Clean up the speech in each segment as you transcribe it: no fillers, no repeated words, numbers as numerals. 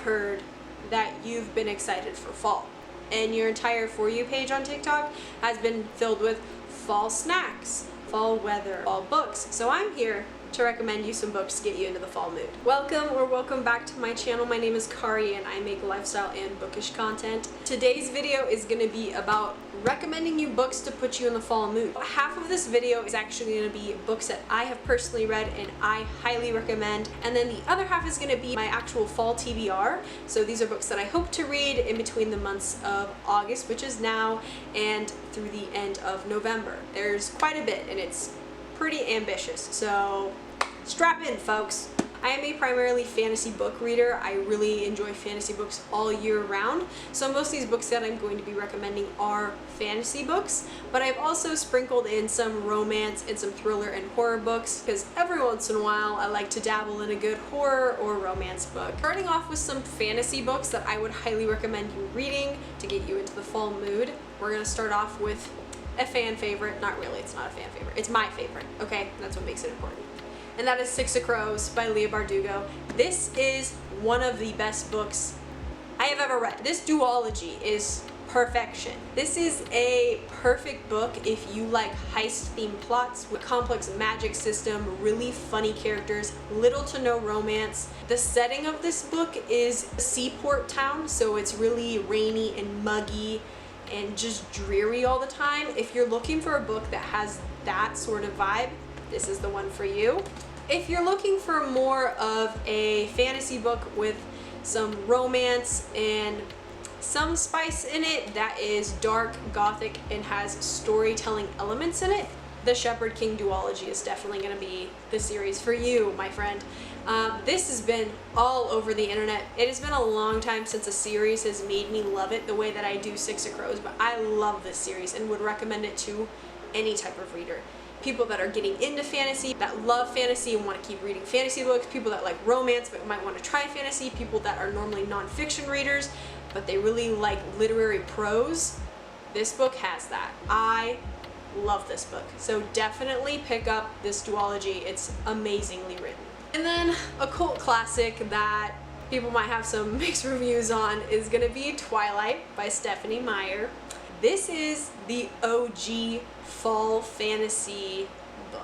heard that you've been excited for fall, and your entire For You page on TikTok has been filled with fall snacks, fall weather, fall books. So I'm here to recommend you some books to get you into the fall mood. Welcome back to my channel. My name is Kari and I make lifestyle and bookish content. Today's video is going to be about recommending you books to put you in the fall mood. Half of this video is actually going to be books that I have personally read and I highly recommend, and then the other half is going to be my actual fall TBR. So these are books that I hope to read in between the months of August, which is now, and through the end of November. There's quite a bit and it's pretty ambitious, so strap in, folks. I am a primarily fantasy book reader. I really enjoy fantasy books all year round. So most of these books that I'm going to be recommending are fantasy books, but I've also sprinkled in some romance and some thriller and horror books because every once in a while I like to dabble in a good horror or romance book. Starting off with some fantasy books that I would highly recommend you reading to get you into the fall mood. We're going to start off with a fan favorite. Not really, it's not a fan favorite. It's my favorite, okay? That's what makes it important. And that is Six of Crows by Leigh Bardugo. This is one of the best books I have ever read. This duology is perfection. This is a perfect book if you like heist-themed plots with complex magic system, really funny characters, little to no romance. The setting of this book is a seaport town, so it's really rainy and muggy and just dreary all the time. If you're looking for a book that has that sort of vibe, this is the one for you. If you're looking for more of a fantasy book with some romance and some spice in it that is dark, gothic, and has storytelling elements in it, the Shepherd King duology is definitely going to be the series for you, my friend. This has been all over the internet. It has been a long time since a series has made me love it the way that I do Six of Crows, but I love this series and would recommend it to any type of reader. People that are getting into fantasy, that love fantasy and want to keep reading fantasy books, people that like romance but might want to try fantasy, people that are normally nonfiction readers but they really like literary prose. This book has that. I love this book. So definitely pick up this duology. It's amazingly written. And then a cult classic that people might have some mixed reviews on is going to be Twilight by Stephenie Meyer. This is the OG fall fantasy book.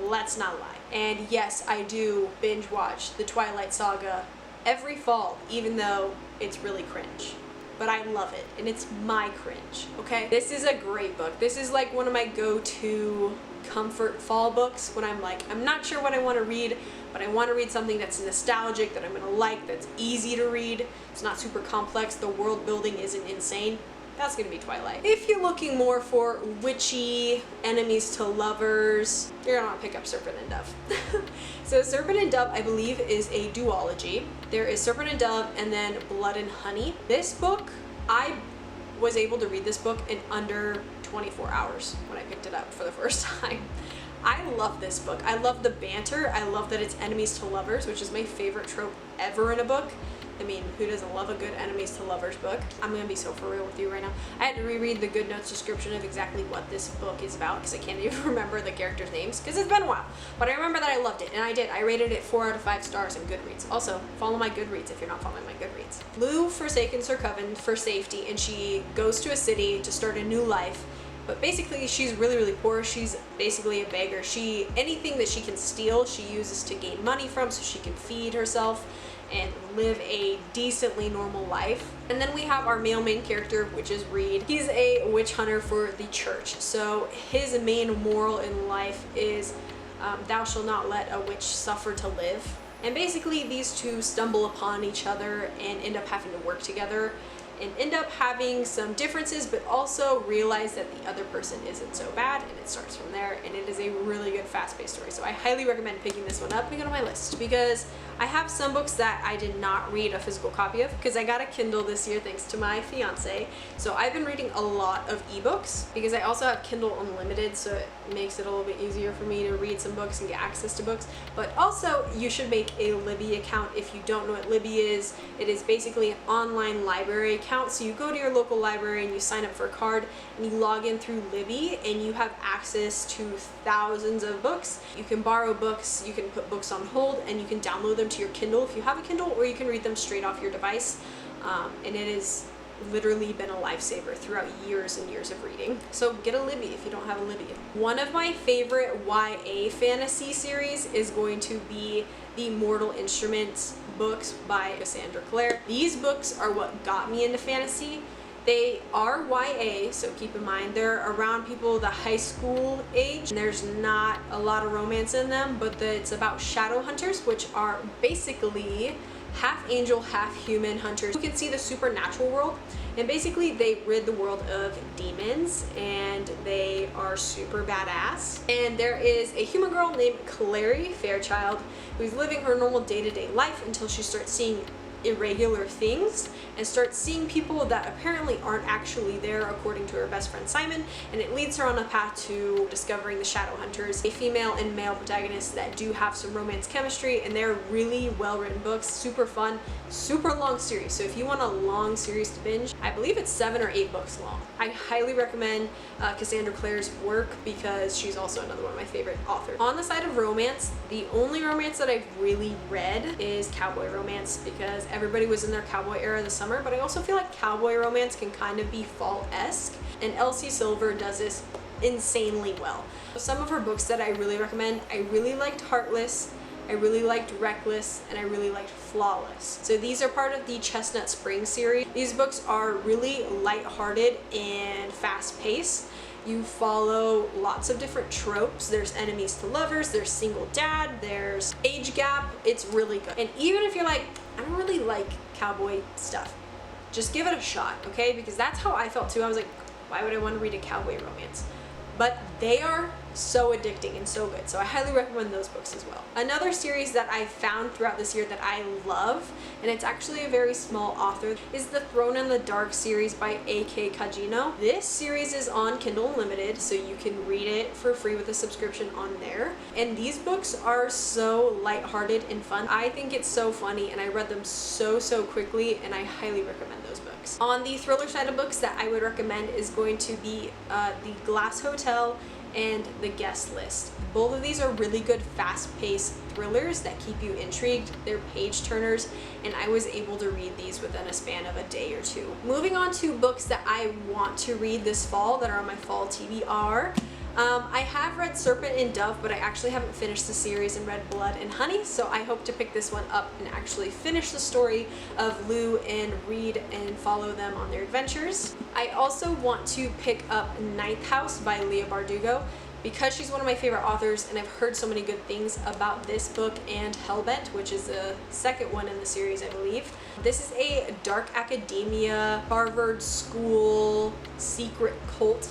Let's not lie. And yes, I do binge watch the Twilight Saga every fall, even though it's really cringe. But I love it, and it's my cringe, okay? This is a great book. This is like one of my go-to comfort fall books when I'm like, I'm not sure what I want to read, but I want to read something that's nostalgic, that I'm going to like, that's easy to read. It's not super complex. The world building isn't insane. That's going to be Twilight. If you're looking more for witchy, enemies to lovers, you're going to want to pick up Serpent and Dove. So Serpent and Dove, I believe, is a duology. There is Serpent and Dove and then Blood and Honey. This book, I was able to read this book in under 24 hours when I picked it up for the first time. I love this book. I love the banter. I love that it's enemies to lovers, which is my favorite trope ever in a book. I mean, who doesn't love a good enemies to lovers book? I'm gonna be so for real with you right now. I had to reread the GoodNotes description of exactly what this book is about because I can't even remember the characters' names because it's been a while. But I remember that I loved it, and I did. I rated it 4 out of 5 stars on Goodreads. Also, follow my Goodreads if you're not following my Goodreads. Lou forsakens her coven for safety, and she goes to a city to start a new life. But basically, she's really, really poor. She's basically a beggar. Anything that she can steal, she uses to gain money from so she can feed herself and live a decently normal life. And then we have our male main character, which is Reed. He's a witch hunter for the church. So his main moral in life is thou shalt not let a witch suffer to live. And basically these two stumble upon each other and end up having to work together and end up having some differences, but also realize that the other person isn't so bad, and it starts from there, and it is a really good fast-paced story. So I highly recommend picking this one up and put it on my list because I have some books that I did not read a physical copy of because I got a Kindle this year thanks to my fiance. So I've been reading a lot of ebooks because I also have Kindle Unlimited, so it makes it a little bit easier for me to read some books and get access to books. But also, you should make a Libby account if you don't know what Libby is. It is basically an online library account. So you go to your local library and you sign up for a card and you log in through Libby and you have access to thousands of books. You can borrow books, you can put books on hold, and you can download them to your Kindle if you have a Kindle, or you can read them straight off your device. And it has literally been a lifesaver throughout years and years of reading. So get a Libby if you don't have a Libby. One of my favorite YA fantasy series is going to be the Mortal Instruments books by Cassandra Clare. These books are what got me into fantasy. They are YA, so keep in mind they're around people the high school age. There's not a lot of romance in them, but it's about shadow hunters, which are basically half angel, half human hunters who can see the supernatural world. And basically they rid the world of demons, and they are super badass. And there is a human girl named Clary Fairchild who's living her normal day-to-day life until she starts seeing irregular things and starts seeing people that apparently aren't actually there, according to her best friend Simon, and it leads her on a path to discovering the shadow hunters, a female and male protagonists that do have some romance chemistry, and they're really well written books, super fun, super long series. So if you want a long series to binge, I believe it's 7 or 8 books long. I highly recommend Cassandra Clare's work because she's also another one of my favorite authors. On the side of romance, the only romance that I've really read is cowboy romance, because everybody was in their cowboy era this summer, but I also feel like cowboy romance can kind of be fall-esque, and Elsie Silver does this insanely well. Some of her books that I really recommend, I really liked Heartless, I really liked Reckless, and I really liked Flawless. So these are part of the Chestnut Springs series. These books are really lighthearted and fast-paced. You follow lots of different tropes. There's enemies to lovers, there's single dad, there's age gap. It's really good. And even if you're like, I don't really like cowboy stuff, just give it a shot, okay? Because that's how I felt too. I was like, why would I want to read a cowboy romance? But they are so addicting and so good. So I highly recommend those books as well. Another series that I found throughout this year that I love, and it's actually a very small author, is the Thrown in the Dark series by A.K. Kajino. This series is on Kindle Unlimited, so you can read it for free with a subscription on there. And these books are so lighthearted and fun. I think it's so funny, and I read them so quickly, and I highly recommend those books. On the thriller side of books that I would recommend is going to be The Glass Hotel and The Guest List. Both of these are really good fast-paced thrillers that keep you intrigued. They're page turners, and I was able to read these within a span of a day or two. Moving on to books that I want to read this fall that are on my fall TBR. I have read Serpent and Dove, but I actually haven't finished the series and read Blood and Honey, so I hope to pick this one up and actually finish the story of Lou and Reed and follow them on their adventures. I also want to pick up Ninth House by Leigh Bardugo because she's one of my favorite authors, and I've heard so many good things about this book and Hellbent, which is the second one in the series, I believe. This is a dark academia, Harvard school, secret cult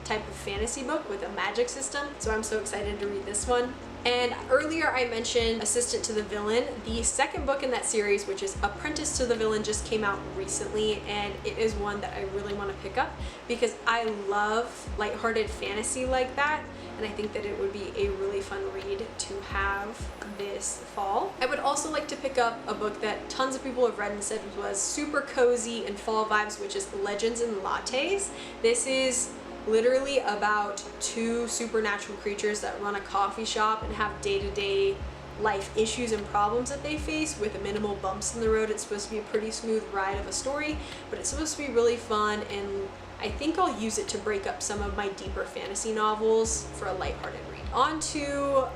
type of fantasy book with a magic system, so I'm so excited to read this one. And earlier I mentioned Assistant to the Villain. The second book in that series, which is Apprentice to the Villain, just came out recently, and it is one that I really want to pick up because I love lighthearted fantasy like that, and I think that it would be a really fun read to have this fall. I would also like to pick up a book that tons of people have read and said was super cozy and fall vibes, which is Legends and Lattes. This is literally about two supernatural creatures that run a coffee shop and have day-to-day life issues and problems that they face with minimal bumps in the road. It's supposed to be a pretty smooth ride of a story, but it's supposed to be really fun, and I think I'll use it to break up some of my deeper fantasy novels for a lighthearted read. On to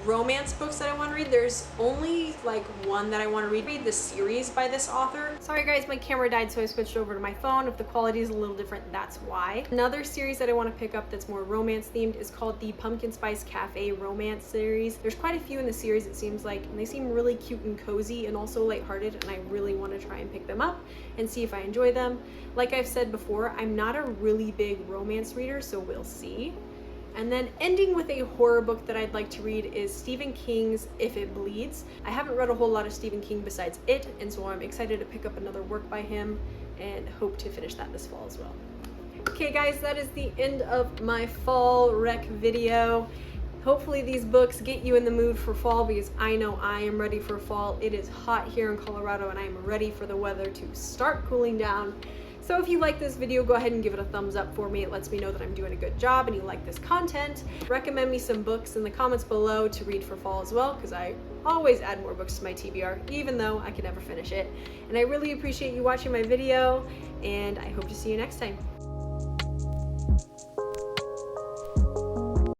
romance books that I want to read. There's only like one that I want to read the series by this author. Sorry guys, my camera died, so I switched over to my phone. If the quality is a little different, that's why. Another series that I want to pick up that's more romance themed is called the Pumpkin Spice Cafe romance series. There's quite a few in the series, it seems like, and they seem really cute and cozy and also lighthearted, and I really want to try and pick them up and see if I enjoy them. Like I've said before, I'm not a really big romance reader, so we'll see. And then ending with a horror book that I'd like to read is Stephen King's If It Bleeds. I haven't read a whole lot of Stephen King besides It, and so I'm excited to pick up another work by him and hope to finish that this fall as well. Okay guys, that is the end of my fall rec video. Hopefully these books get you in the mood for fall, because I know I am ready for fall. It is hot here in Colorado and I am ready for the weather to start cooling down. So if you like this video, go ahead and give it a thumbs up for me. It lets me know that I'm doing a good job and you like this content. Recommend me some books in the comments below to read for fall as well, because I always add more books to my TBR, even though I can never finish it. And I really appreciate you watching my video, and I hope to see you next time.